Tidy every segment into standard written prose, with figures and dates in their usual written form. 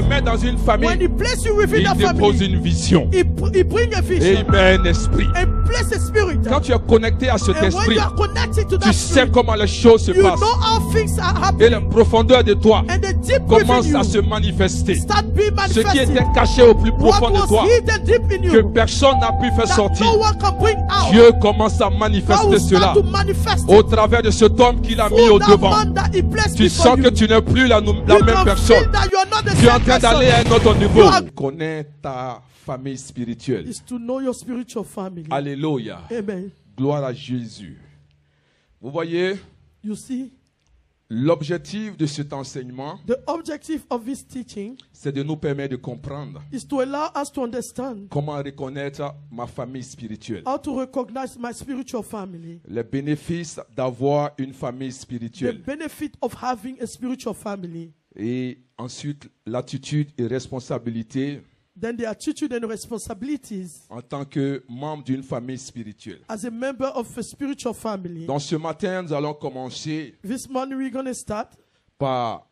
te met dans une famille, when He places you within il a dépose family, une vision. He brings a Et vision il met un esprit. and place a spirit. Quand tu es connecté à cet And when esprit, you are connected to tu that sais spirit, comment les choses se you passent. know how things are Et happening. la profondeur de toi And the deep within commence à se you manifester. start being Ce qui manifested. était caché au plus What profond de was toi, hidden deep in que you, personne n'a pu faire that sortir, no one can bring out, Dieu commence à God manifester will cela start to manifest au it travers de cet homme qu'il a mis through au that devant. man that He placed Tu before sens que you. tu n'es plus la You même can personne. feel that you are not the Tu es en same train d'aller person. à un autre niveau. You are- Connais ta famille spirituelle. Is to know your spiritual family. Alléluia. Amen. Gloire à Jésus. Vous voyez, You see, l'objectif de cet enseignement, the objective of this teaching c'est de nous permettre de comprendre is to allow us to understand comment reconnaître ma famille spirituelle. how to recognize my spiritual family, Les bénéfices d'avoir une famille the spirituelle. benefit of having a spiritual family, Et ensuite, l'attitude et responsabilité then the attitude and responsibilities en tant que membre d'une famille spirituelle. as a member of a spiritual family. Donc ce matin, nous allons commencer This morning we're going to start par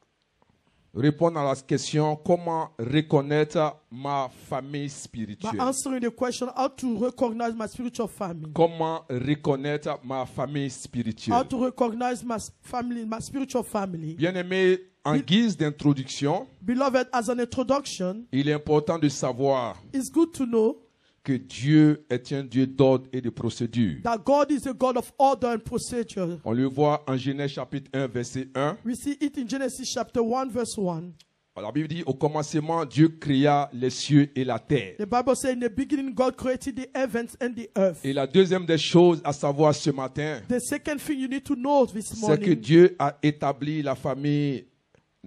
répondre à la question comment reconnaître ma famille by spirituelle. answering the question how to recognize my spiritual family. Comment reconnaître ma famille How spirituelle. to recognize my family, my spiritual family. Bien-aimé, en guise d'introduction, Beloved, as an introduction, il est important de savoir it's good to know que Dieu est un Dieu d'ordre et de procédure. that God is a God of order and procedure. On le voit en Genèse chapitre 1, verset 1. We see it in Genesis chapter 1, verse 1. La Bible dit, au commencement, Dieu créa les cieux et la terre. The Bible says, in the beginning, God created the heavens and the earth. Et la deuxième des choses à savoir ce matin, The second thing you need to know this c'est que morning Dieu a établi la famille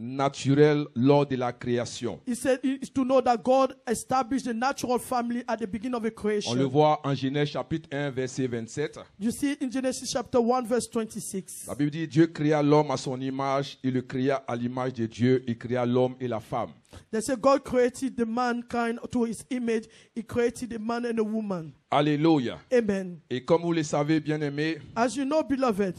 naturelle lors de la création. is to know that God established the natural family at the beginning of the On le creation. voit en Genèse chapitre 1, verset 27. You see it in Genesis chapter 1, verse 26. La Bible dit, Dieu créa l'homme à son image, il le créa à l'image de Dieu, il créa l'homme et la femme. They say God created the mankind to His image. He created a man and a woman. Alléluia. Amen. Et comme vous le savez, bien-aimés, As you know, beloved,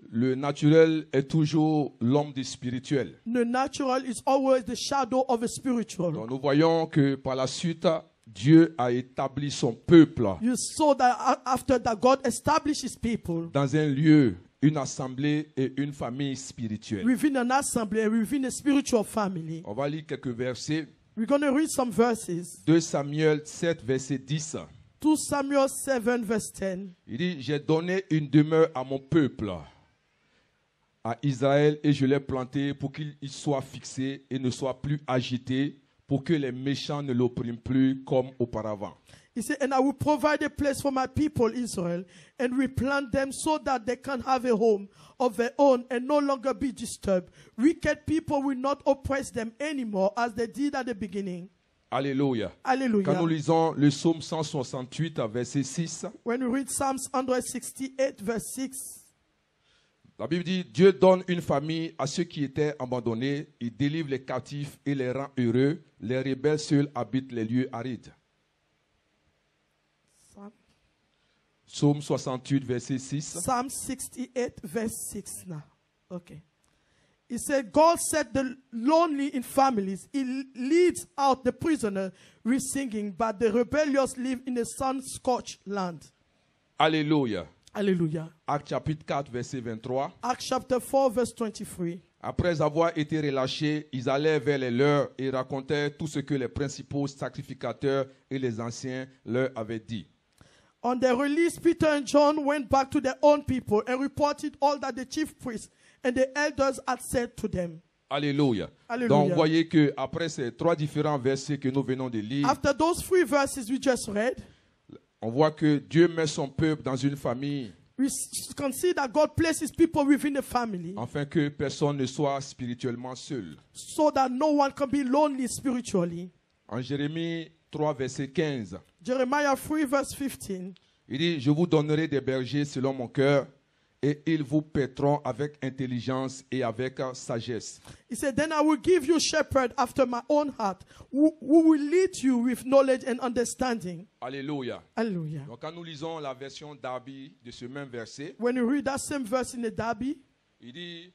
le naturel est toujours l'homme du spirituel. the natural is always the shadow of a spiritual. Donc nous voyons que par la suite, Dieu a établi son peuple You saw that after that, God established His people dans un lieu, une assemblée et une famille spirituelle. within an assembly and within a spiritual family. On va lire quelques versets. We're going to read some verses. 2 Samuel 7, verset 10. 2 Samuel 7, verse 10. Il dit, j'ai donné une demeure à mon peuple, à Israël, et je l'ai planté pour qu'il y soit fixé et ne soit plus agité, pour que les méchants ne l'oppriment plus comme auparavant. He said, and I will provide a place for my people Israel and replant them so that they can have a home of their own and no longer be disturbed. Wicked people will not oppress them anymore as they did at the beginning. Alléluia. Quand nous Hallelujah. lisons le psaume 168, verset 6, When we read Psalms 168, verse 6, la Bible dit, Dieu donne une famille à ceux qui étaient abandonnés, il délivre les captifs et les rend heureux, les rebelles seuls habitent les lieux arides. Psaume 68, verset 6. Psalm 68, verse 6 now. Okay. He said, God set the lonely in families. He leads out the prisoner with singing, but the rebellious live in a sun-scorched land. Alléluia. Hallelujah. Acte chapitre 4, verset 23. Acts chapter 4, verse 23. Après avoir été relâchés, ils allèrent vers les leurs et racontèrent tout ce que les principaux sacrificateurs et les anciens leur avaient dit. On their release, Peter and John went back to their own people and reported all that the chief priests and the elders had said to them. Alléluia. Alléluia. Donc, vous voyez que après ces trois différents versets que nous venons de lire, After those 3 verses we just read, on voit que Dieu met son peuple dans une famille we can see that God places people within the family afin que personne ne soit spirituellement seul. so that no one can be lonely spiritually. En Jérémie 3, verset 15, Jeremiah 3, verse 15. il dit, je vous donnerai des bergers selon mon cœur et ils vous paîtront avec intelligence et avec sagesse. He said, then I will give you shepherd after my own heart, who will lead you with knowledge and understanding. Alléluia. Hallelujah. Donc quand nous lisons la version Darby de ce même verset, When you read that same verse in the Darby, il dit,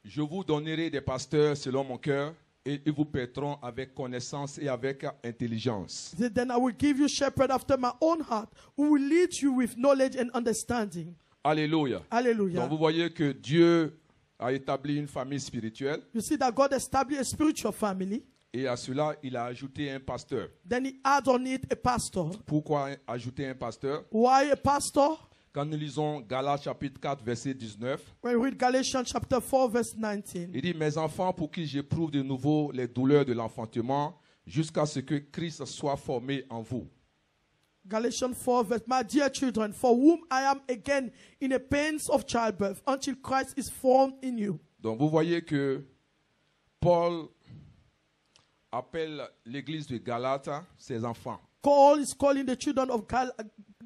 je vous donnerai des pasteurs selon mon cœur et ils vous paîtront avec connaissance et avec intelligence. He said, then I will give you shepherd after my own heart, who will lead you with knowledge and understanding. Alléluia. Hallelujah. Donc vous voyez que Dieu a établi une famille spirituelle You see that God established a spiritual family. et à cela, il a ajouté un pasteur. Then he adds on it a pastor. Pourquoi ajouter un pasteur? Why a pastor? Quand nous lisons Galates chapitre 4, verset 19, When we read Galatians chapter 4, verse 19. il dit, mes enfants, pour qui j'éprouve de nouveau les douleurs de l'enfantement, jusqu'à ce que Christ soit formé en vous. Galatians 4, verse, my dear children, for whom I am again in the pains of childbirth, until Christ is formed in you. Donc vous voyez que Paul appelle l'église de Galate ses enfants. Paul is calling the children of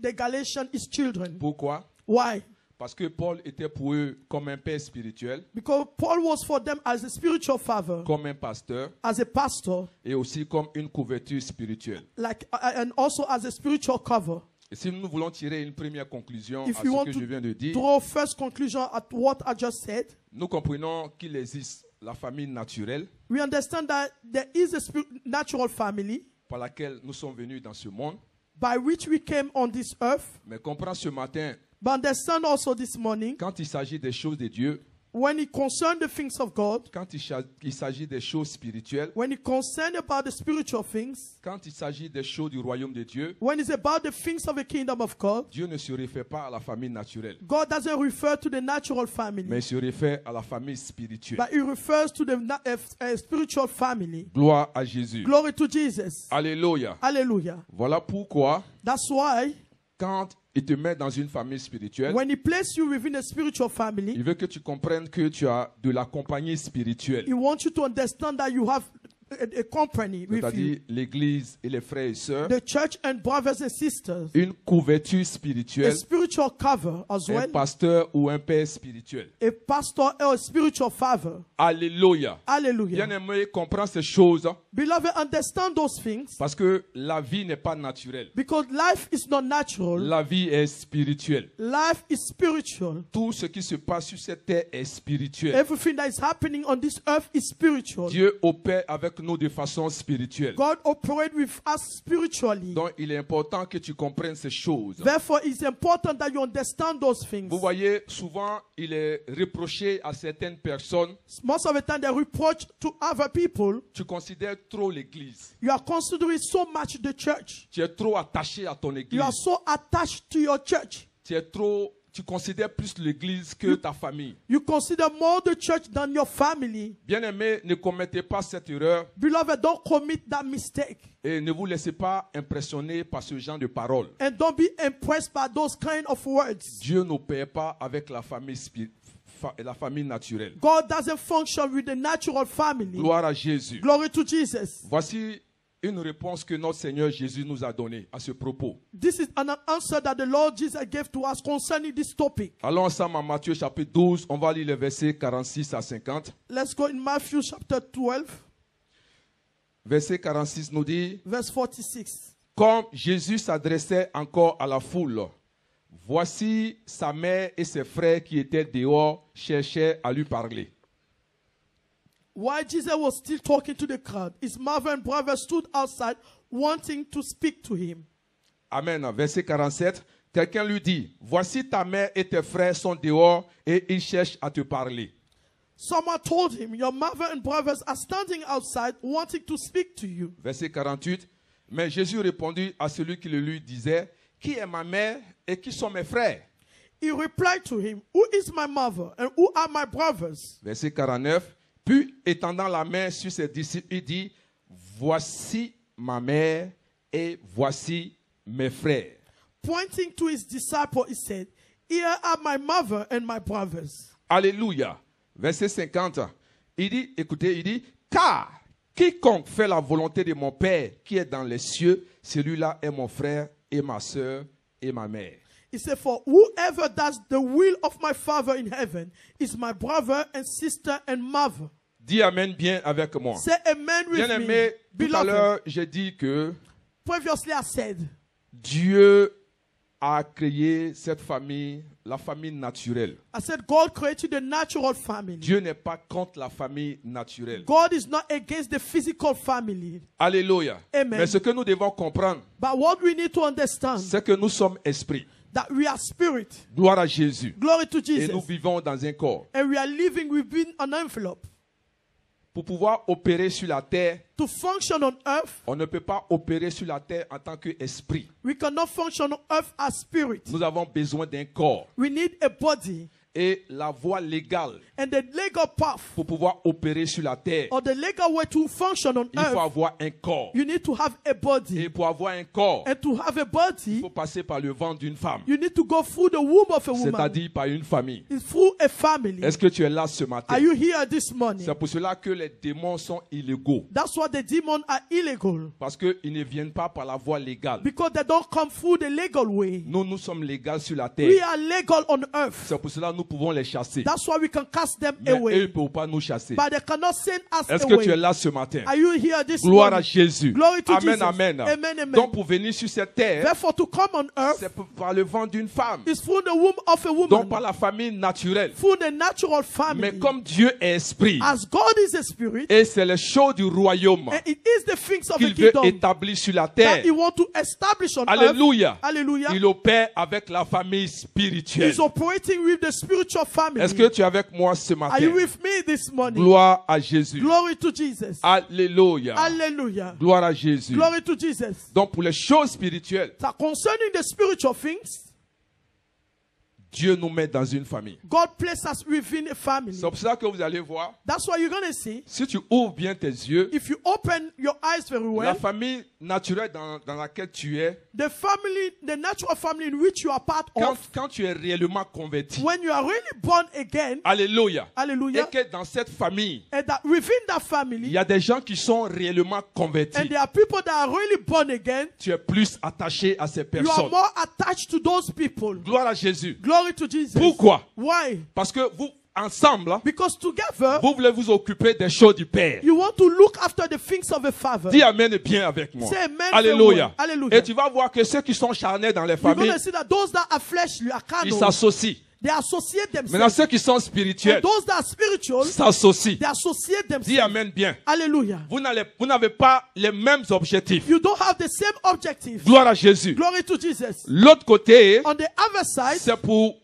the Galatians his children. Pourquoi? Why? Parce que Paul était pour eux comme un père spirituel, Because Paul was for them as a spiritual father, comme un pasteur as a pastor, et aussi comme une couverture spirituelle. and also as a spiritual cover. Et si nous voulons tirer une première conclusion If à you ce want que to je viens de dire, draw first conclusion at what I just said, nous comprenons qu'il existe la famille naturelle we understand that there is a natural family par laquelle nous sommes venus dans ce monde. by which we came on this earth. Mais comprends ce matin, But understand also this morning, quand il s'agit des choses de Dieu, when it concerns the things of God, quand il s'agit des choses spirituelles, when it concerns about the spiritual things, quand il s'agit des choses du royaume de Dieu, when it's about the things of the kingdom of God, Dieu ne se réfère pas à la famille naturelle, God doesn't refer to the natural family, mais il se réfère à la famille spirituelle. but he refers to the spiritual family. Gloire à Jésus. Glory to Jesus. Alléluia. Hallelujah. Voilà pourquoi, That's why quand il te met dans une famille spirituelle, when he places you within a spiritual family, il veut que tu comprennes que tu as de la compagnie spirituelle, he wants you to understand that you have a company with you, c'est-à-dire l'église et les frères et sœurs, the church and brothers and sisters, une couverture a spirituelle, spiritual cover as un well, pasteur ou un père spirituel. a pastor or a spiritual father. Alléluia. Hallelujah. Bien-aimé, comprends ces choses Beloved, understand those things parce que la vie n'est pas naturelle. because life is not natural. La vie est spirituelle. Life is spiritual. Tout ce qui se passe sur cette terre est spirituel. Everything that is happening on this earth is spiritual. Dieu opère avec nous de façon spirituelle. God operates with us spiritually. Donc, il est important que tu comprennes ces choses. Therefore, it's important that you understand those things. Vous voyez, souvent, il est reproché à certaines personnes, Most of the time, they reproach to other people, tu considères trop l'église. you are considering so much the church. Tu es trop attaché à ton You église. are so attached to your church. Tu considères plus l'église que ta famille. You consider more the church than your family. Bien-aimés, ne commettez pas cette erreur Beloved, don't commit that mistake. et ne vous laissez pas impressionner par ce genre de paroles. And don't be impressed by those kind of words. Dieu n'opère pas avec la famille naturelle. God doesn't function with the natural family. Gloire à Jésus. Glory to Jesus. Voici une réponse que notre Seigneur Jésus nous a donnée à ce propos. This is an answer that the Lord Jesus gave to us concerning this topic. Allons ensemble à Matthieu chapitre 12, on va lire les versets 46 à 50. Let's go in Matthew chapter 12, Verset 46 nous dit, verse 46. comme Jésus s'adressait encore à la foule, voici sa mère et ses frères qui étaient dehors cherchaient à lui parler. While Jesus was still talking to the crowd, his mother and brother stood outside wanting to speak to him. Amen. Verset 47, quelqu'un lui dit, voici ta mère et tes frères sont dehors et ils cherchent à te parler. Someone told him, your mother and brothers are standing outside wanting to speak to you. Verset 48, mais Jésus répondit à celui qui le lui disait, qui est ma mère et qui sont mes frères? He replied to him, who is my mother and who are my brothers? Verset 49, puis étendant la main sur ses disciples, il dit, voici ma mère et voici mes frères. Pointing to his disciple, he said, here are my mother and my brothers. Alléluia. Verset 50, il dit, écoutez, il dit, car quiconque fait la volonté de mon Père qui est dans les cieux, celui-là est mon frère et ma sœur et ma mère. He said, for whoever does the will of my Father in heaven is my brother and sister and mother. Dis amen bien avec moi. Say amen with Bien me. aimé, tout à Beloved, l'heure, j'ai dit que previously I said, Dieu a créé cette famille, la famille naturelle. I said God created the natural family. Dieu n'est pas contre la famille naturelle. God is not against the physical family. Alléluia. Amen. Mais ce que nous devons comprendre, But what we need to understand, c'est que nous sommes esprits. that we are spirit. Gloire à Jésus. Glory to Et nous Jesus. vivons dans un corps. And we are living within an envelope. Pour pouvoir opérer sur la terre, To function on earth, on ne peut pas opérer sur la terre en tant qu'esprit. we cannot function on earth as spirit. Nous avons besoin d'un corps. We need a body. Et la voie légale And the legal path, pour pouvoir opérer sur la terre, or the legal way to function on il faut earth, avoir un corps. you need to have a Et body. pour avoir un corps, And to have a il body, faut passer par le ventre d'une femme, you need to go through the womb of a woman. c'est-à-dire par une famille. It's through a family. Est-ce que tu es là ce matin? Are you here this morning? C'est pour cela que les démons sont illégaux. That's why the demons are illegal. Parce qu'ils ne viennent pas par la voie légale. Because they don't come through the legal way. Nous, nous sommes légaux sur la We terre. are legal on earth. C'est pour cela que nous pouvons les chasser. That's why we can cast them Mais eux away. ne peuvent pas nous chasser. But they cannot send us Est-ce que tu es away. là ce matin? Are you here this Gloire à morning? Jésus. Glory to Amen, Jesus. amen. Amen, amen. Donc pour venir sur cette terre, Therefore, to come on earth c'est par le ventre d'une femme. is through the womb of a Donc woman. par la famille naturelle. Through the natural Mais family. comme Dieu est esprit, As God is a spirit, et c'est les choses du royaume and it is the things of the qu'il veut kingdom établir sur la that terre. He wants to establish on earth. Alléluia. Hallelujah. Il opère avec la famille spirituelle. He's operating with the spiritual family. Est-ce que tu es avec moi ce Are you matin? with me this morning? Gloire à Jésus. Glory to Jesus. Alléluia. Hallelujah. Gloire à Jésus. Glory to Jesus. Donc pour les choses spirituelles, So concerning the spiritual things, Dieu nous met dans une famille. God places us within a family. C'est pour ça que vous allez voir, That's why you're going to see, si tu ouvres bien tes yeux, if you open your eyes very la well, famille naturelle dans laquelle tu es, the family, the natural family in which you are part of, quand tu es réellement converti, when you are really born again, alléluia, et hallelujah, que dans cette famille, and that within that il family, y a des gens qui sont réellement convertis, and there are people that are really born again, tu es plus attaché à ces you are personnes. more attached to those people. Gloire à Jésus. Glory to Jesus. Pourquoi? Why? Parce que vous, ensemble, Because together, vous voulez vous occuper des choses du Père. you want to look after the things of a father. Dis Amen bien avec moi. Say amen Alléluia. very well. Hallelujah. Et tu vas voir que ceux qui sont charnés dans les You're going familles, to see that those that are fleshly are ils carnal. s'associent. They associate Maintenant, themselves. ceux qui sont And spirituels those that are spiritual, s'associent. they associate Dis themselves. Amen bien. Hallelujah. Vous n'avez pas les mêmes objectifs. You don't have the same objective. Gloire à Jésus. Glory to Jesus. L'autre côté, On the other side, c'est pour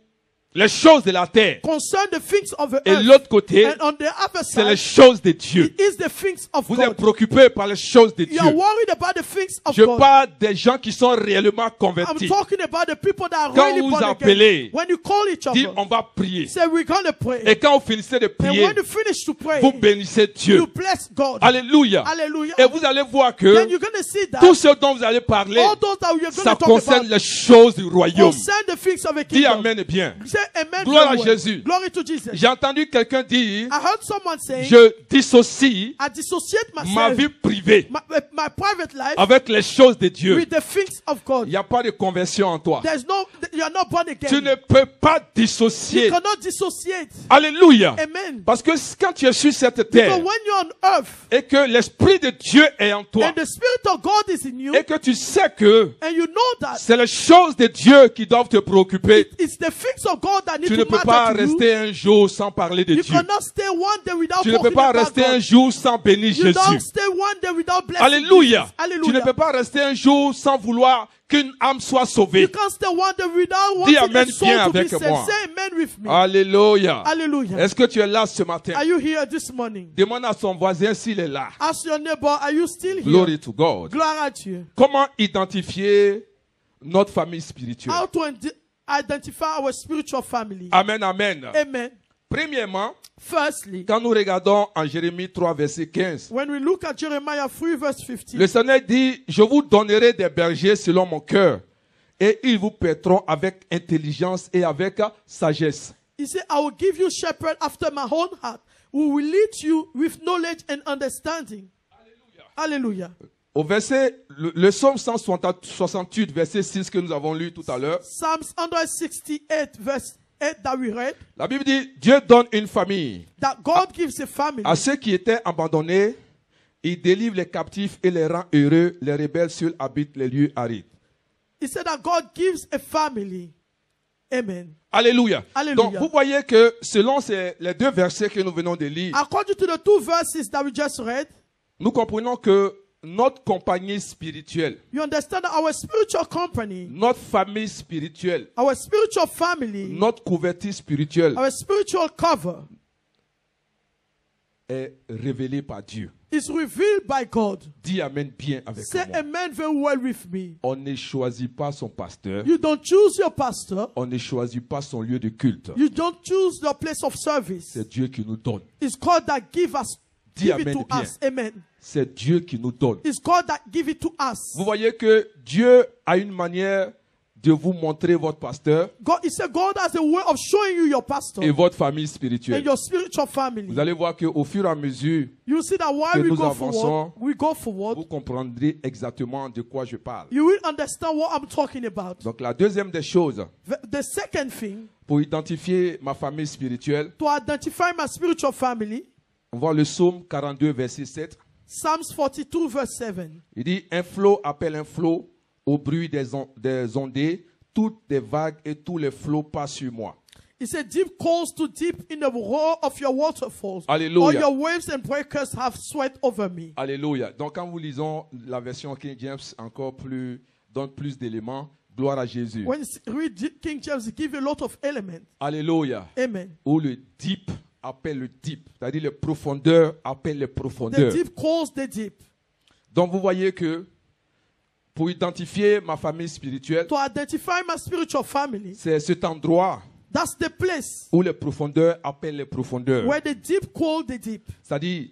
les choses de la terre. concern the things of the Et earth. l'autre côté, And on the other c'est les side, choses de Dieu. it is the things of Vous êtes God. préoccupé par les choses de You are Dieu. worried about the things of Je God. parle des gens qui sont réellement I'm convertis. talking about the people that are Quand really vous born appelez, again. When you call each Dites, other, on va prier. say we're going to pray. Et quand vous finissez de And prier, when you finish to pray, vous bénissez Dieu. you bless God. Alléluia. Hallelujah. Et vous allez voir Then que you're going to see that tout ce dont vous allez parler, all those that we are going ça to talk concerne about les choses du royaume. concern the things of a Dis kingdom. Amen bien. Say amen. Gloire very à well. Jésus. Glory to Jesus. J'ai entendu quelqu'un dire, I heard someone saying, je dissocie I dissociate ma myself, vie privée my private life, avec les choses de Dieu. with the things of God. Il n'y a pas de conversion en toi. There's no, you are not born again. Tu ne peux pas You dissocier. cannot dissociate. Alléluia. Amen. Parce que quand tu es sur cette So terre when you're on earth et que l'Esprit de Dieu est en toi and the Spirit of God is in you, et que tu sais que and you know that c'est les choses de Dieu qui doivent te préoccuper, it's the things of God that need tu ne to peux pas matter to you, rester un jour sans parler de you Dieu. cannot stay one day without Tu ne peux talking pas about rester un God. jour sans bénir You Jésus. don't stay one day without blessing Alléluia. Jesus. Tu ne Hallelujah. peux pas rester un jour sans vouloir qu'une âme soit You sauvée. can't stay one day without Dis wanting a amen soul bien to be avec saved. moi. Say amen with me. Alléluia. Hallelujah. Est-ce que tu es là ce matin? Are you here this morning? Demande à son voisin s'il est là. Ask your neighbor, are you still here? Glory to God. Gloire à Dieu. Comment identifier notre famille spirituelle? How to identify our spiritual family. Amen, amen. Amen. Premièrement, Firstly, quand nous regardons en Jérémie 3, verset 15, when we look at Jeremiah 3 verse 15, le Seigneur dit, je vous donnerai des bergers selon mon cœur, et ils vous paîtront avec intelligence et avec sagesse. he said, I will give you shepherd after my own heart, who will lead you with knowledge and understanding. Hallelujah. Au verset, le psaume 168, verset 6 que nous avons lu tout à l'heure, Psalms 168 verse 8 that we read, la Bible dit, Dieu donne une famille that God gives a family à ceux qui étaient abandonnés, il délivre les captifs et les rend heureux, les rebelles seuls habitent les lieux arides. He said that God gives a family. Amen. Alléluia. Alléluia. Donc, vous voyez que selon les deux versets que nous venons de lire, According to the 2 verses that we just read, nous comprenons que notre compagnie spirituelle, you understand that our spiritual company, notre famille spirituelle, our spiritual family, notre couverture spirituelle our spiritual cover est révélée par Dieu. is revealed by God. Dis amen bien avec Say moi. amen very well with me. On ne choisit pas son pasteur. You don't choose your pastor. On ne choisit pas son lieu de culte. You don't choose your place of service. C'est Dieu qui nous donne. It's God that give us. Dis Give it amen to bien. us. Amen. C'est Dieu qui nous donne. It's God that give it to us. Vous voyez que Dieu a une manière de vous montrer votre pasteur God, he said God has a way of showing you your pastor et votre famille and spirituelle. your spiritual family. Vous allez voir qu'au fur et à mesure, You see that while que we nous go avançons, forward, vous comprendrez exactement de quoi je parle. you will understand what I'm talking about. Donc la deuxième des choses, The second thing, pour identifier ma famille spirituelle, to identify my spiritual family, on voit le psaume 42, verset 7. Psalms 42 verse 7. Il dit, un flot appelle un flot au bruit des ondées, toutes les vagues et tous les flots passent sur moi. He said, deep calls to deep in the roar of your waterfalls. Alléluia. All your waves and breakers have sweat over me. Alléluia. Donc quand vous lisons la version King James, donne plus d'éléments. Gloire à Jésus. When you read King James, it gives you a lot of elements. Alléluia. Amen. Où le deep appelle le deep. C'est-à-dire les profondeurs appellent les The profondeurs. deep calls the deep. Donc vous voyez que pour identifier ma famille spirituelle, To identify my spiritual family, c'est cet endroit that's the place où les profondeurs appellent les profondeurs. where the deep call the deep. C'est-à-dire,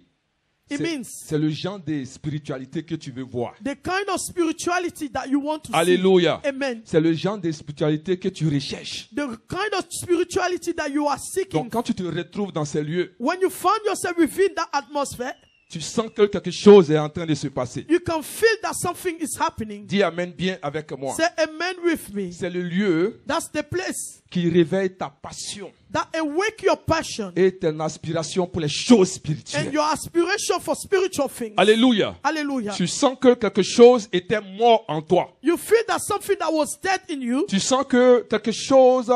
It means c'est le genre de spiritualité que tu veux voir. the kind of spirituality that you want to Alléluia. see. Amen. C'est le genre de spiritualité que tu recherches. The kind of spirituality that you are seeking. Donc quand tu te retrouves dans ces lieux, When you find yourself within that atmosphere, tu sens que quelque chose est en train de se passer. you can feel that something is happening. Dis amen bien avec moi. Say amen with me. C'est le lieu That's the place qui réveille ta passion that awake your passion et ton aspiration pour les choses and spirituelles. your aspiration for spiritual things. Alléluia. Hallelujah. Tu sens que quelque chose était mort en toi. You feel that something that was dead in you, Tu sens que quelque chose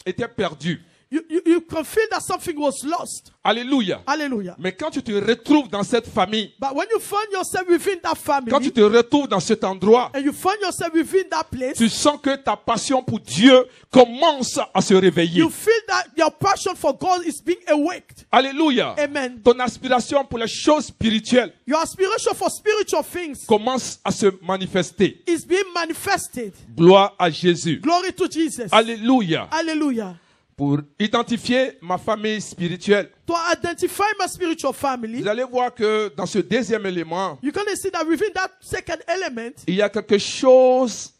était perdu. you can feel that something was lost. Alléluia. Hallelujah. Mais quand tu te retrouves dans cette famille, But when you find yourself within that quand tu family te retrouves dans cet endroit, and you find yourself within that place, tu sens que ta passion pour Dieu commence à se réveiller. you feel that your passion for God is being awaked. Alléluia. Amen. Ton aspiration pour les choses spirituelles Your aspiration for spiritual things commence à se manifester. is being manifested. Gloire à Jésus. Glory to Jesus. Alléluia. Hallelujah. Pour identifier ma famille spirituelle, To identify my spiritual family, vous allez voir que dans ce deuxième élément, you're going to see that within that second element, il y a quelque chose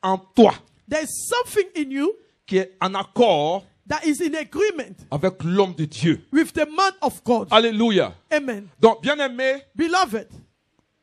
en toi there's something in you qui est en accord that is in agreement avec l'homme de Dieu. with the man of God. Alléluia. Amen. Donc, bien aimé, Beloved,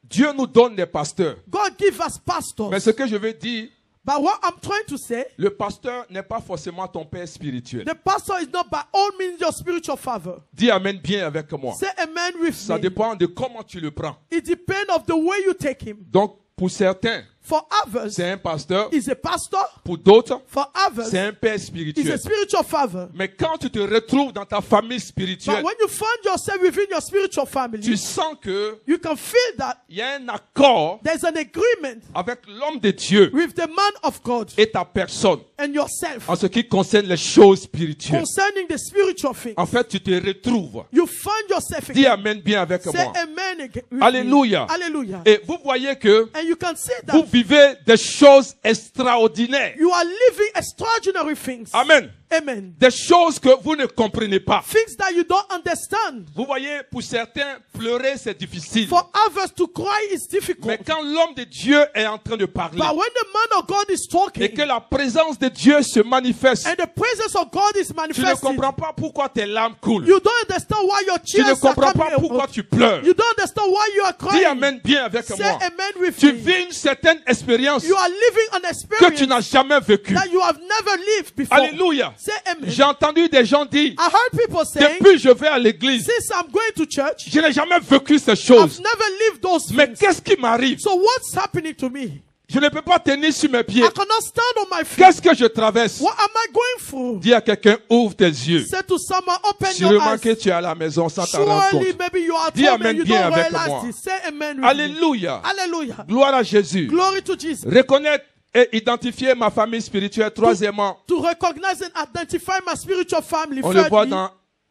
Dieu nous donne des pasteurs. God give us pastors. Mais ce que je veux dire, But what I'm trying to say, le pasteur n'est pas forcément ton père spirituel. the pastor is not by all means your spiritual father. Dis amen bien avec moi. Say amen with Ça me. dépend de comment tu le prends. It depends of the way you take him. Donc, pour certains, For others, c'est un pasteur. he's a pastor. Pour d'autres, For others, c'est un père he's a spirituel. spiritual father. Mais quand tu te retrouves dans ta famille But spirituelle, when you find yourself within your spiritual tu family, sens que you can feel that il y a un accord there's an agreement avec l'homme de Dieu with the man of God et ta personne and yourself en ce qui concerne les choses spirituelles. concerning the spiritual things. En fait, tu te retrouves. You find yourself Dis again. amen bien avec Say moi. amen again. with Alléluia. me. Hallelujah. Et vous voyez que And you can see vous that vivez des choses extraordinaires. you are living extraordinary things. Amen. Amen. Des choses que vous ne comprenez pas. Things that you don't understand. Vous voyez, pour certains, pleurer, c'est difficile. For others to cry is difficult. Mais quand l'homme de Dieu est en train de parler But when the man of God is talking et que la présence de Dieu se manifeste, and the presence of God is tu ne manifested, comprends pas pourquoi tes larmes coulent. you don't understand why your Tu ne tears are comprends pas coming pourquoi out. tu pleures. You don't understand why you are Dis crying. amen bien avec Say moi. amen with Tu me. vis une certaine expérience You are living an que experience tu n'as jamais vécue. that you have never lived before. Alléluia. Say amen. J'ai entendu des gens dire, I heard people saying, depuis je vais à l'église, since I'm going to church, je n'ai jamais vécu ces I've choses. never lived those Mais things. qu'est-ce qui m'arrive? So what's happening to me? Je ne peux pas tenir sur mes pieds. I cannot stand on my feet. Qu'est-ce que je traverse? What am I going through? Dis à quelqu'un, ouvre tes yeux. Say to someone, open your Sûrement eyes. que tu es à la maison sans t'en rendre Surely, compte. maybe you are at Dis home amen and you bien don't avec realize moi. this. Say amen with me. Alléluia. Hallelujah. Gloire à Jésus. Glory to Jesus. Reconnaître et identifier ma famille spirituelle. Troisièmement, To recognize and identify my spiritual family. on le voit Thirdly, dans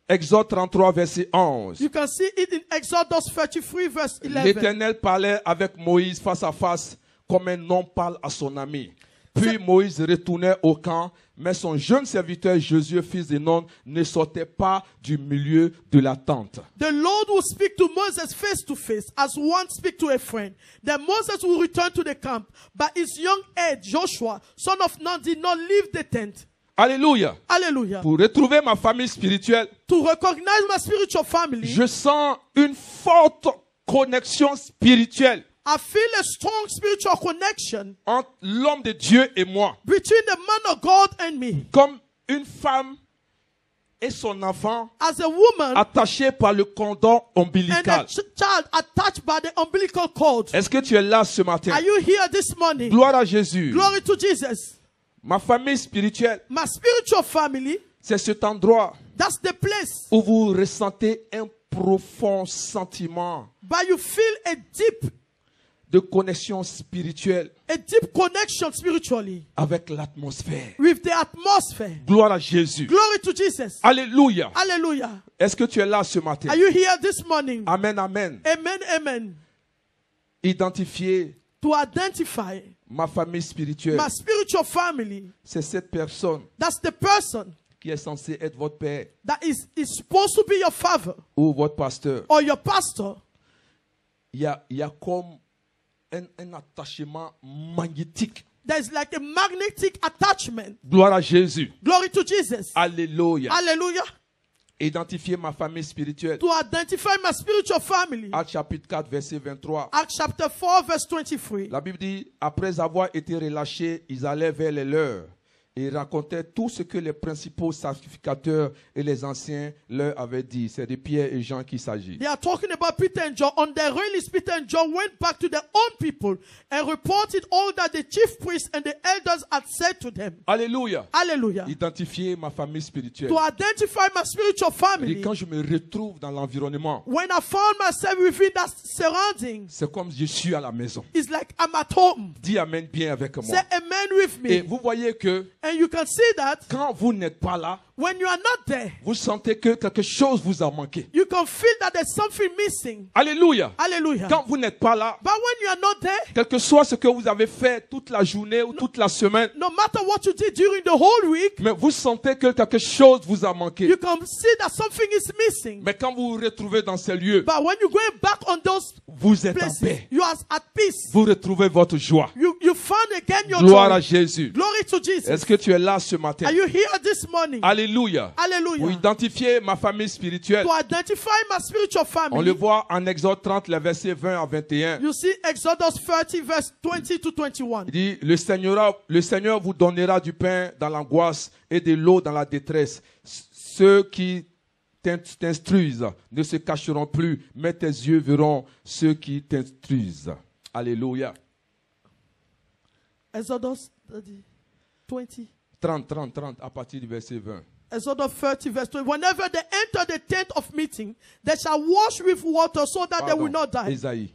Exode 33, verset 11. you can see it in Exodus 33, verse 11. L'Éternel parlait avec Moïse face à face comme un homme parle à son ami. Puis Moïse retournait au camp, mais son jeune serviteur Josué, fils de Nun, ne sortait pas du milieu de la tente. The Lord will speak to Moses face to face, as one speaks to a friend. Then Moses will return to the camp, but his young head, Joshua, son of Nun, did not leave the tent. Alléluia. Hallelujah. Pour retrouver ma famille spirituelle, To recognize my spiritual family, je sens une forte connexion spirituelle I feel a strong spiritual connection entre l'homme de Dieu et moi. between the man of God and me. Comme une femme et son enfant As a woman attachés par le cordon and a ombilical. child attached by the umbilical cord. Est-ce que tu es là ce matin? Are you here this morning? Gloire à Jésus. Glory to Jesus. Ma famille spirituelle, My spiritual family, c'est cet endroit that's the place où vous ressentez un profond sentiment where you feel a de connexion spirituelle deep connection spiritually avec l'atmosphère. with the atmosphere. Gloire à Jésus. Glory to Jesus. Alléluia. Hallelujah. Est-ce que tu es là ce matin? Are you here this morning? Amen, amen. Amen, amen. Identifier To identify ma famille spirituelle, my spiritual family, c'est cette personne that's the person qui est censée être votre père that is supposed to be your father ou votre pasteur. or your pastor. Il y a comme un attachement magnétique. There's like a magnetic attachment. Gloire à Jésus. Glory to Jesus. Alléluia. Hallelujah. Identifier ma famille spirituelle. To identify my spiritual family. Actes chapitre 4, verset 23. Acts chapter 4, verse 23. La Bible dit, après avoir été relâchés, ils allaient vers les leurs et racontaient tout ce que les principaux sacrificateurs et les anciens leur avaient dit. C'est de Pierre et Jean qu'il s'agit. They are talking about Peter and John. On their release, Peter and John went back to their own people and reported all that the chief priests and the elders had said to them. Alléluia. Hallelujah. Identifier ma famille spirituelle. To identify my spiritual Et family, quand je me retrouve dans l'environnement, when I found myself within that surrounding, c'est comme je suis à la maison. it's like I'm at home. Dis amen bien avec Say moi. amen with Et me. vous voyez que And you can see that quand vous n'êtes pas là, when you are not there, vous sentez que quelque chose vous a manqué. you can feel that there's something missing. Alléluia. Hallelujah. Quand vous n'êtes pas là, But when you are not there, quel que soit ce que vous avez fait toute la journée ou toute la semaine, no matter what you did during the whole week, mais vous sentez que quelque chose vous a manqué. you can see that something is missing. Mais quand vous vous retrouvez dans ces lieux, But when you're going back on those vous êtes en places, paix. you are at peace. Vous retrouvez votre joie. You found again your Gloire à joy. Jésus. Glory to Jesus. Est-ce que tu es là ce matin? Are you here this morning? Alléluia. Pour Hallelujah. identifier ma famille spirituelle, To identify my spiritual on le family, voit en Exode 30, les versets 20 à 21. you see Exodus 30, verse 20 to 21. Il dit, le Seigneur vous donnera du pain dans l'angoisse et de l'eau dans la détresse. Ceux qui t'instruisent ne se cacheront plus, mais tes yeux verront ceux qui t'instruisent. Alléluia. Exodus 20. 30, à partir du verset 20. Exodus 30, verse 20. Whenever they enter the tent of meeting, they shall wash with water so that they will not die. Isaïe.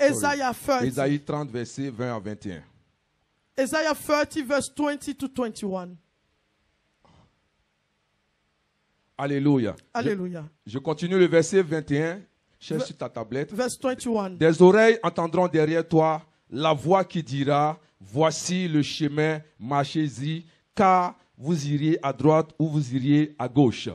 Isaiah 30. Isaïe 30, verset 20 à 21. Isaiah 30, verse 20 to 21. Alléluia. Hallelujah. Je continue le verset 21. Cherche sur ta tablette. Verse 21. Des oreilles entendront derrière toi la voix qui dira, voici le chemin, marchez-y, car vous iriez à droite ou vous iriez à gauche.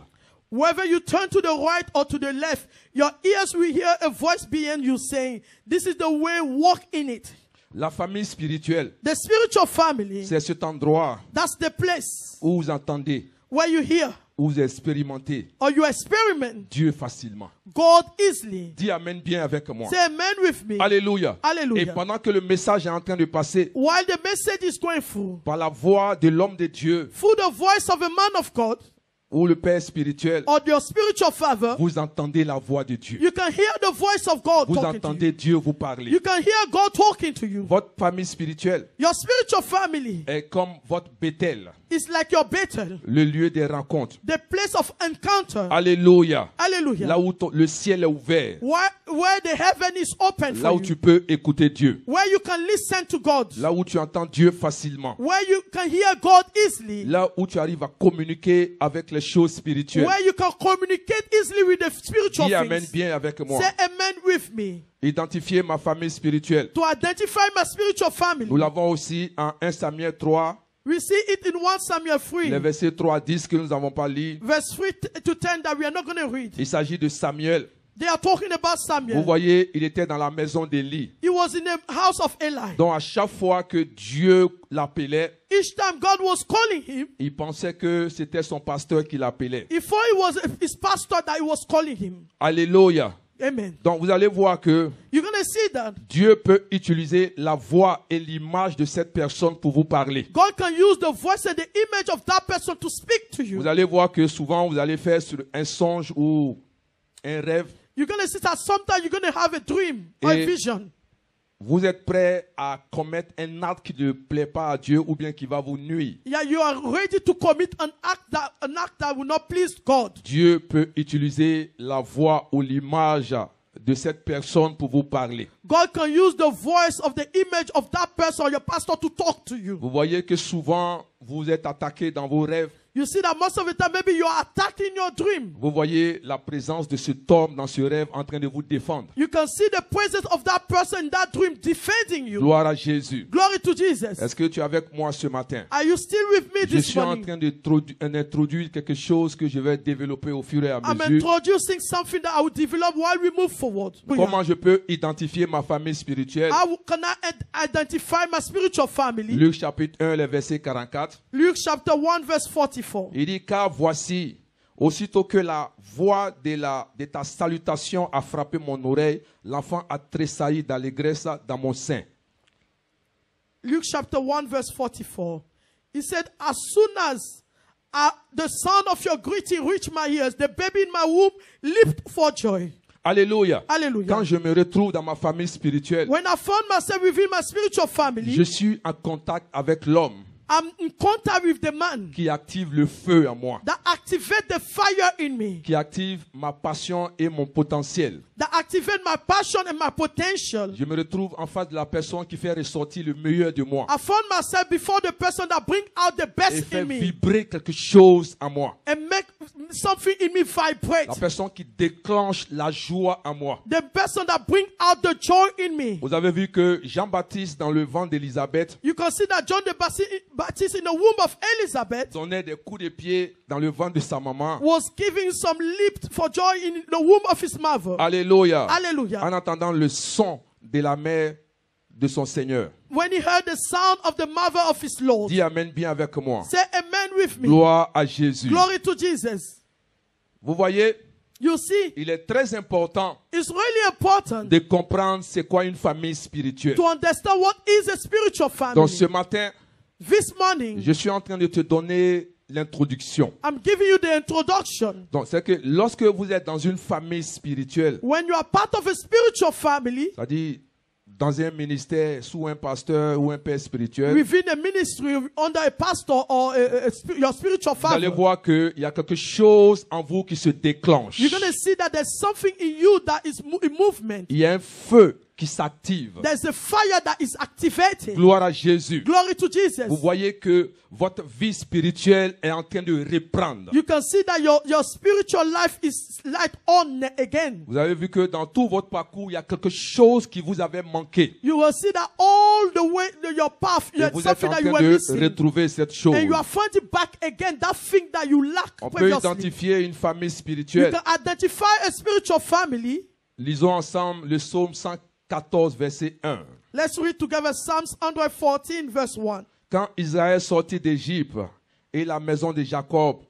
Whether you turn to the right or to the left, your ears will hear a voice behind you saying, this is the way, walk in it. La famille spirituelle, The spiritual family, c'est cet endroit that's the place où vous entendez, where you hear où vous expérimentez or you experiment Dieu facilement. God easily. Dis amen bien avec moi. Say amen with me. Alléluia. Et Hallelujah. pendant que le message est en train de passer While the message is going through, par la voix de l'homme de Dieu, through the voice of a man of God, ou le père spirituel, or your spiritual father, vous entendez la voix de Dieu. you can hear the voice of God Vous talking to you. entendez Dieu vous parler. You can hear God talking to you. Votre famille spirituelle Your spiritual family est comme votre Bethel, is like your Bethel, le lieu des rencontres. the place of encounter. Alléluia. Hallelujah. Là où le ciel est ouvert, Where the heaven is open là for où tu you. peux écouter Dieu, Where you can listen to God. là où tu entends Dieu facilement, Where you can hear God easily. là où tu arrives à communiquer avec les choses spirituelles. Where you can communicate easily with the spiritual Dis amen things. bien avec moi. Say amen with me. Identifier ma famille spirituelle. To identify my spiritual family. Nous l'avons aussi en 1 Samuel 3, We see it in 1 Samuel 3. les versets 3 à 10 que nous n'avons pas lu. Verse 3 to 10 that we are not going to read. Il s'agit de Samuel. They are talking about Vous Samuel. voyez, il était dans la maison d'Élie. He was in the house of Eli. Donc à chaque fois que Dieu l'appelait, Each time God was calling him, il pensait que c'était son pasteur qui l'appelait. he thought it was his pastor that he was calling him. Alléluia. Amen. Donc vous allez voir que You're going to see that Dieu peut utiliser la voix et l'image de cette personne pour vous parler. God can use the voice and the image of that person to speak to you. Vous allez voir que souvent vous allez faire sur un songe ou un rêve. You're going to see that sometimes you're going to have a dream or a Et vision. vous êtes prêt à commettre un acte qui ne plaît pas à Dieu ou bien qui va vous nuire. Yeah, you are ready to commit an act that will not please God. Dieu peut utiliser la voix ou l'image de cette personne pour vous parler. God can use the voice of the image of that person or your pastor to talk to you. Vous voyez que souvent vous êtes attaqué dans vos rêves. You see that most of the time maybe you are attacked in your dream. Vous voyez la présence de cet homme dans ce rêve en train de vous défendre. You can see the presence of that person in that dream defending you. Gloire à Jésus. Glory to Jesus. Est-ce que tu es avec moi ce matin? Are you still with me Je this suis en morning? train d'introduire quelque chose que je vais développer au fur et à I'm mesure. introducing something that I will develop while we move forward. Comment je peux identifier ma famille spirituelle? How can I identify my spiritual family? Luc chapitre 1, le verset 44. Luke chapter 1 verse 44. Il dit, car voici, aussitôt que la voix de ta salutation a frappé mon oreille, l'enfant a tressailli d'allégresse dans mon sein. Luke chapter 1 verse 44. He said, as soon as the sound of your greeting reached my ears, the baby in my womb leaped for joy. Alléluia. Hallelujah. Quand je me retrouve dans ma famille spirituelle, When I found myself within my spiritual family, je suis en contact avec l'homme I'm in contact with the man qui active le feu en moi, that activate the fire in me, qui active ma passion et mon potentiel. that activate my passion and my potential. Je me retrouve en face de la personne qui fait ressortir le meilleur de moi I found myself before the person that bring out the et best fait in me vibrer quelque chose en moi. and make something in me vibrate. La personne qui déclenche la joie en moi. The person that bring out the joy in me. Vous avez vu que Jean-Baptiste dans le ventre d'Élisabeth You can see that John the Baptist in the womb of Elizabeth donnait des coups de pied dans le ventre de sa maman. was giving some leap for joy in the womb of his mother. Alléluia. Hallelujah. En entendant le son de la mère de son Seigneur. When he heard the sound of the mother of his Lord. Dis amen bien avec moi. Say amen with me. Gloire à Jésus. Glory to Jesus. Vous voyez, You see, il est très important it's really important de comprendre c'est quoi une famille spirituelle. to understand what is a spiritual family. Donc ce matin, This morning, je suis en train de te donner l'introduction. I'm giving you the introduction. Donc c'est que lorsque vous êtes dans une famille spirituelle, When you are part of a spiritual family, c'est-à-dire dans un ministère, sous un pasteur ou un père spirituel, within a ministry, under a pastor or your spiritual vous allez father, voir qu'il y a quelque chose en vous qui se déclenche. you're going to see that there's something in you that is in movement. Il y a un feu qui s'active. There's a fire that is activated. Gloire à Jésus. Glory to Jesus. Vous voyez que votre vie spirituelle est en train de reprendre. You can see that your spiritual life is light on again. Vous avez vu que dans tout votre parcours, il y a quelque chose qui vous avait manqué. You will see that all the way your path, Et vous êtes something en that you train were de missing, retrouver cette chose. and you are finding back again that thing that you lack On peut previously. identifier une famille You spirituelle. can identify a spiritual family. Lisons ensemble le psaume 114, verset 1. Let's read together Psalms 114, verse 1. Quand Israël sortit d'Égypte et la maison de Jacob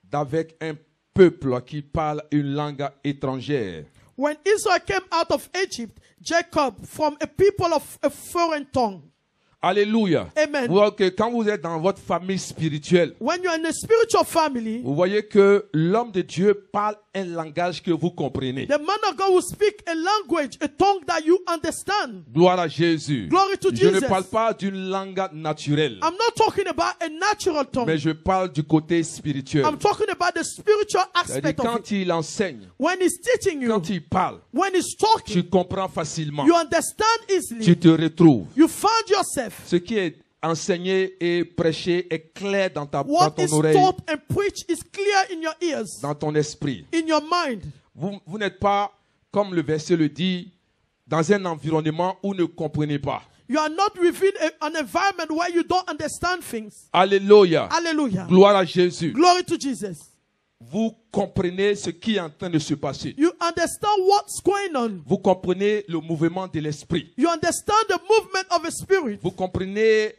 d'avec un peuple qui parle une langue étrangère. When Israel came out of Egypt, Jacob from a people of a foreign tongue. Alléluia. Amen. Vous voyez que quand vous êtes dans votre famille spirituelle, When you're in a spiritual family, vous voyez que l'homme de Dieu parle un langage que vous comprenez. the man of God will speak a language, a tongue that you understand. Gloire à Jésus. Glory to Je ne Jesus. parle pas d'une langue naturelle, I'm not talking about a natural tongue. mais je parle du côté spirituel. I'm talking about the spiritual C'est-à-dire aspect of quand it. il enseigne, When he's teaching you, quand il parle, when he's tu talking, comprends facilement. you understand Tu easily. te retrouves. You found yourself. Ce qui est enseigné et prêché est clair dans ton What is oreille, taught and preached is clear in your ears, dans ton esprit. in your mind. Vous n'êtes pas, comme le verset le dit, dans un environnement où vous ne comprenez pas. You are not within an environment where you don't understand things. Alléluia. Hallelujah. Gloire à Jésus. Glory to Jesus. Vous comprenez ce qui est en train de se passer. You understand what's going on. Vous comprenez le mouvement de l'esprit. You understand the movement of a spirit. Vous comprenez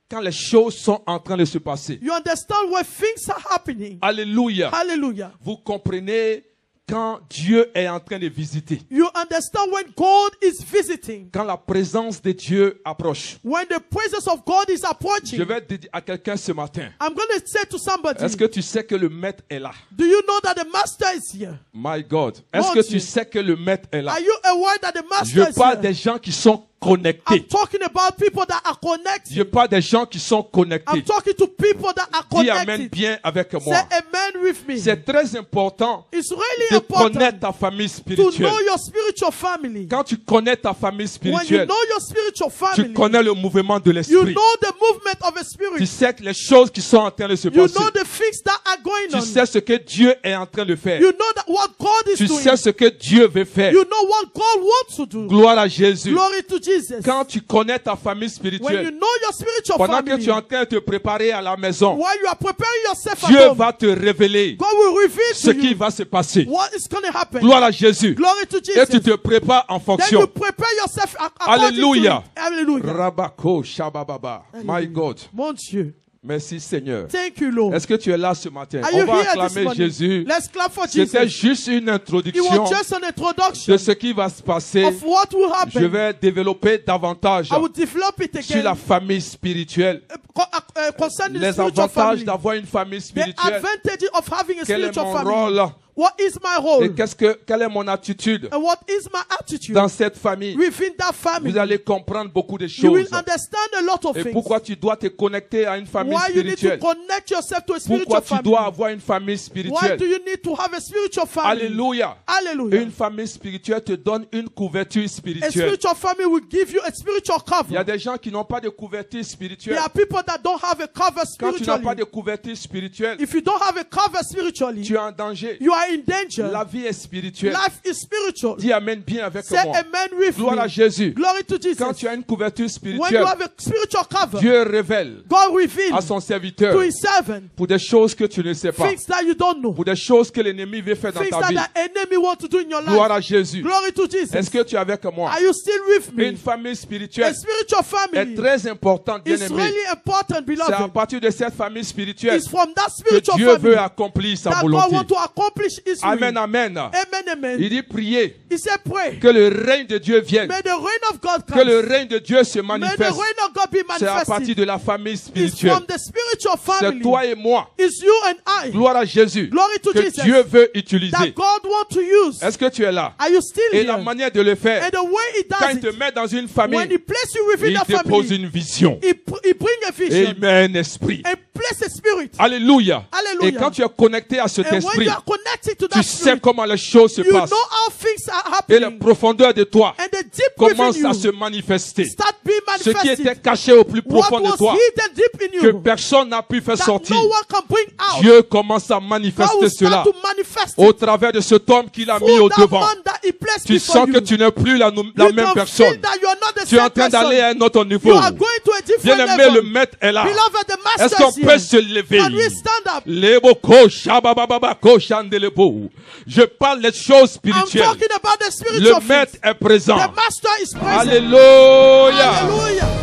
quand les choses sont en train de se passer. You understand where things are happening. Alléluia. Hallelujah. Vous comprenez quand Dieu est en train de visiter. You understand when God is visiting. Quand la présence de Dieu approche. When the presence of God is Je approaching. vais dire à quelqu'un ce matin. I'm going to say to somebody, Est-ce que tu sais que le maître est là? do you know that the master is here? My God. Est-ce Mon que Dieu. tu sais que le maître est là? Are you aware that the Je master is parle here? des gens qui sont I'm connectés. talking about people that are connected. Je parle des gens qui sont connectés. I'm talking to people that are Dis amen connected. bien avec Say moi. amen with me. C'est très important It's really de important connaître ta famille to spirituelle. know your spiritual family. Quand tu connais ta famille When you spirituelle, know your spiritual tu family, connais le mouvement de you l'esprit. know the movement of a Tu spirit. sais que les choses qui sont en train de se You passer. know the things that are going Tu on. sais ce que Dieu est en train de faire. You know that what God is Tu doing. sais ce que Dieu veut faire. You know what God wants to do. Gloire à Jésus. Glory to Jesus. Quand tu connais ta famille When you spirituelle, know your spiritual pendant que family, tu es en train de te préparer à la maison, while you are preparing yourself at Dieu home, va te révéler God will reveal ce to qui you va se passer. what is going to happen. Gloire à Jésus. Glory to Et Jesus. tu te prépares en Then you fonction. prepare yourself according Alléluia. to it. Hallelujah. Rabako Shabababa. My God. Mon Dieu. Merci Seigneur. Thank you, Lord. Est-ce que tu es là ce matin? Are On you va here this acclamer morning? Jésus. Let's clap for C'était Jesus. juste une It introduction was just an de introduction ce qui va se passer. of what will Je happen. vais développer davantage I will develop it sur la again famille spirituelle. concerning the Les spiritual avantages family. d'avoir une famille The spirituelle. advantage of having a Quel est spiritual mon family. rôle? What is my role? Et quelle est mon attitude And what is my attitude dans cette famille? within that family? Vous allez comprendre beaucoup de You will choses. understand a lot of Et things. pourquoi tu dois te connecter à une famille Why you need to spirituelle? connect yourself to a Pourquoi spiritual tu family? dois avoir une famille Why spirituelle? do you need to have a spiritual family? Alléluia. Hallelujah. Une famille spirituelle te donne une couverture A spirituelle. spiritual family will give you a spiritual Il y a cover. des gens qui n'ont pas de couverture spirituelle. There are people that don't have a cover Quand tu n'as pas spiritually. de couverture spirituelle, If you don't have a cover spiritually, tu es en danger. you are in danger. La vie est spirituelle. Life is spiritual. Dis amen bien avec Say moi. amen with Gloire à me. Jésus. Glory to Jesus. Quand tu as une couverture When you spirituelle, have a spiritual cover, Dieu révèle God à reveals son serviteur to his servant pour des choses que tu ne sais pas, things that you don't know. pour des choses que l'ennemi veut faire dans Things ta that vie. the enemy wants to do in your Gloire life. à Jésus. Glory to Jesus. Est-ce que tu es avec moi? Are you still with me? Une famille A spirituelle spiritual est family très importante, bien is aimé. really important, C'est à beloved. partir de cette famille spirituelle It's from that que spiritual Dieu veut family accomplir sa that God volonté. wants to accomplish His will. Amen, amen. Amen, amen. Il dit prier He said, pray. que le règne de Dieu vienne, May the reign of God que le come. règne de Dieu se May the manifeste. reign of God be C'est à partir manifested. de la famille It's spirituelle. from the spiritual C'est family. toi et moi. It's you and I. Gloire à Jésus. Glory to Que Jesus. Dieu veut That utiliser. God wants to use. Est-ce que tu es là? Are you still Et here? la manière de le faire, And the way He quand does il te it, met dans une when famille, He places you within il that te pose family, une vision. He brings a Et vision il met un esprit. and place a spirit. Alléluia. Hallelujah. Et quand tu es connecté à cet And when esprit, you are connected to tu that sais spirit, comment les choses se you know passent. how things are Et la happening. profondeur de toi And the deep within commence à se you manifester. start being Ce qui était manifested. caché au plus What profond de was toi, hidden deep in que you, personne n'a pu faire that sortir, no one can bring out, Dieu commence à God manifester will cela start to manifest au it travers de cet homme qu'il a mis through au that devant. man that He placed Tu before sens you. que tu n'es plus la You même can personne. feel that you are not the Tu es en same train d'aller à person. un autre You niveau. are going to a different Bien-aimé, le level. maître est là. Beloved, the Est-ce master qu'on is peut here. se lever? Can we stand up? Leboko, shabababako, chandelebo. Je parle des choses I'm spirituelles. talking about the Le spiritual maître things. est présent. The master is present. Alléluia. Hallelujah.